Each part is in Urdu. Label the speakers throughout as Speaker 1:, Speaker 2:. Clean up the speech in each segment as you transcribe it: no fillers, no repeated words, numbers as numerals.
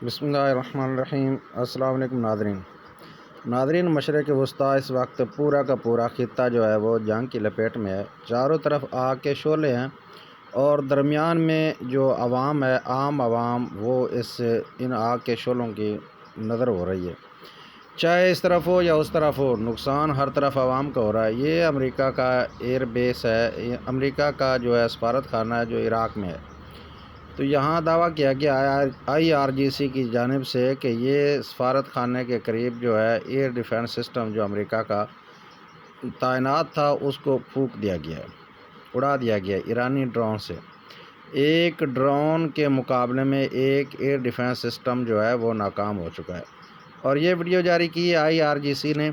Speaker 1: بسم اللہ الرحمن الرحیم۔ السلام علیکم ناظرین، مشرق وسطیٰ اس وقت پورا کا پورا خطہ جو ہے وہ جنگ کی لپیٹ میں ہے۔ چاروں طرف آگ کے شعلے ہیں اور درمیان میں جو عوام ہے، عام عوام، وہ ان آگ کے شعلوں کی نظر ہو رہی ہے، چاہے اس طرف ہو یا اس طرف ہو، نقصان ہر طرف عوام کا ہو رہا ہے۔ یہ امریکہ کا ایئر بیس ہے، امریکہ کا جو ہے سفارت خانہ ہے جو عراق میں ہے۔ تو یہاں دعویٰ کیا گیا IRGC کی جانب سے کہ یہ سفارت خانے کے قریب جو ہے ایئر ڈیفنس سسٹم جو امریکہ کا تعینات تھا اس کو پھونک دیا گیا ہے، اڑا دیا گیا ہے ایرانی ڈرون سے۔ ایک ڈرون کے مقابلے میں ایک ایئر ڈیفنس سسٹم جو ہے وہ ناکام ہو چکا ہے، اور یہ ویڈیو جاری کی ہے IRGC نے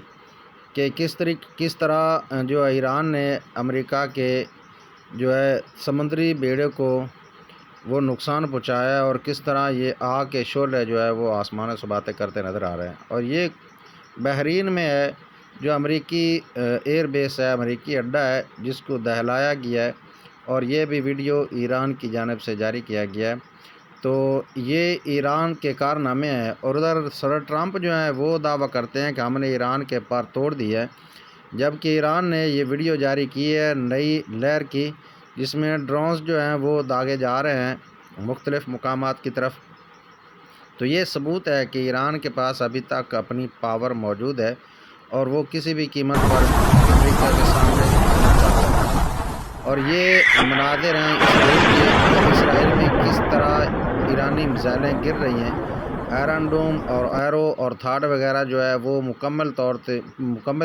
Speaker 1: کہ کس طرح جو ایران نے امریکہ کے جو ہے سمندری بیڑے کو وہ نقصان پہنچایا ہے، اور کس طرح یہ آگ کے شعلے جو ہے وہ آسمانوں سے باتیں کرتے نظر آ رہے ہیں۔ اور یہ بحرین میں ہے، جو امریکی ایئر بیس ہے، امریکی اڈہ ہے جس کو دہلایا گیا ہے، اور یہ بھی ویڈیو ایران کی جانب سے جاری کیا گیا ہے۔ تو یہ ایران کے کارنامے ہیں، اور ادھر صدر ٹرمپ جو ہیں وہ دعویٰ کرتے ہیں کہ ہم نے ایران کے پر توڑ دی ہے، جبکہ ایران نے یہ ویڈیو جاری کی ہے نئی لہر کی، جس میں ڈرونز جو ہیں وہ داغے جا رہے ہیں مختلف مقامات کی طرف۔ تو یہ ثبوت ہے کہ ایران کے پاس ابھی تک اپنی پاور موجود ہے، اور وہ کسی بھی قیمت پر امریکہ کے سامنے جھکنا چاہتا ہے۔ اور یہ مناظر ہیں اسرائیل میں کس طرح ایرانی میزائلیں گر رہی ہیں، آئرن ڈوم اور ایرو اور تھاڈ وغیرہ جو ہے وہ مکمل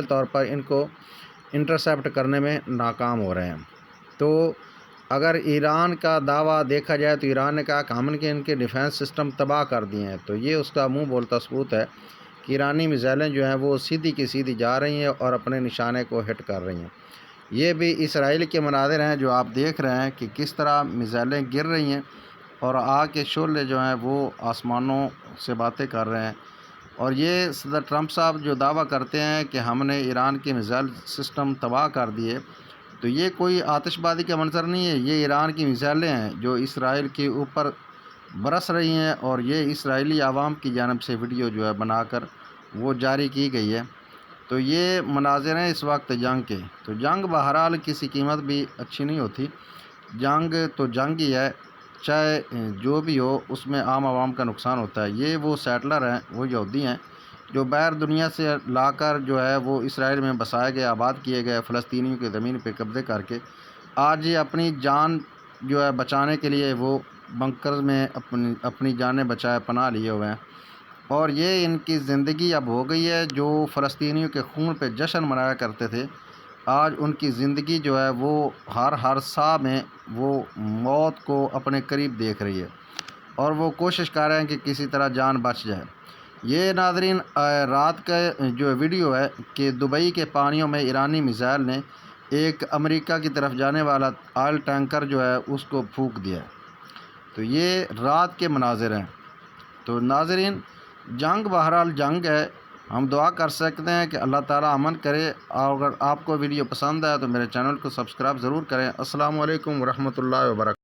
Speaker 1: طور پر ان کو انٹرسیپٹ کرنے میں ناکام ہو رہے ہیں۔ تو اگر ایران کا دعویٰ دیکھا جائے تو ایران نے کہا کہ ہم نے ان کے ڈیفنس سسٹم تباہ کر دیے ہیں، تو یہ اس کا منہ بولتا ثبوت ہے کہ ایرانی میزائلیں جو ہیں وہ سیدھی کی سیدھی جا رہی ہیں اور اپنے نشانے کو ہٹ کر رہی ہیں۔ یہ بھی اسرائیل کے مناظر ہیں جو آپ دیکھ رہے ہیں کہ کس طرح میزائلیں گر رہی ہیں اور آگ کے شعلے جو ہیں وہ آسمانوں سے باتیں کر رہے ہیں۔ اور یہ صدر ٹرمپ صاحب جو دعویٰ کرتے ہیں کہ ہم نے ایران کے میزائل سسٹم تباہ کر دیے، تو یہ کوئی آتش بازی کا منظر نہیں ہے، یہ ایران کی میزائلیں ہیں جو اسرائیل کے اوپر برس رہی ہیں، اور یہ اسرائیلی عوام کی جانب سے ویڈیو جو ہے بنا کر وہ جاری کی گئی ہے۔ تو یہ مناظر ہیں اس وقت جنگ کے۔ تو جنگ بہرحال کسی قیمت بھی اچھی نہیں ہوتی، جنگ تو جنگ ہی ہے، چاہے جو بھی ہو اس میں عام عوام کا نقصان ہوتا ہے۔ یہ وہ سیٹلر ہیں، وہ یہودی ہیں جو باہر دنیا سے لا کر جو ہے وہ اسرائیل میں بسائے گئے، آباد کیے گئے فلسطینیوں کی زمین پہ قبضے کر کے آج یہ اپنی جان جو ہے بچانے کے لیے وہ بنکرز میں اپنی جانیں بچائے پناہ لیے ہوئے ہیں، اور یہ ان کی زندگی اب ہو گئی ہے۔ جو فلسطینیوں کے خون پہ جشن منایا کرتے تھے، آج ان کی زندگی جو ہے وہ ہر ساہ میں وہ موت کو اپنے قریب دیکھ رہی ہے، اور وہ کوشش کر رہے ہیں کہ کسی طرح جان بچ جائے۔ یہ ناظرین رات کا جو ویڈیو ہے کہ دبئی کے پانیوں میں ایرانی میزائل نے ایک امریکہ کی طرف جانے والا آئل ٹینکر جو ہے اس کو پھونک دیا ہے۔ تو یہ رات کے مناظر ہیں۔ تو ناظرین، جنگ بہرحال جنگ ہے، ہم دعا کر سکتے ہیں کہ اللہ تعالیٰ امن کرے۔ اور اگر آپ کو ویڈیو پسند آئے تو میرے چینل کو سبسکرائب ضرور کریں۔ السلام علیکم ورحمۃ اللہ وبرکاتہ۔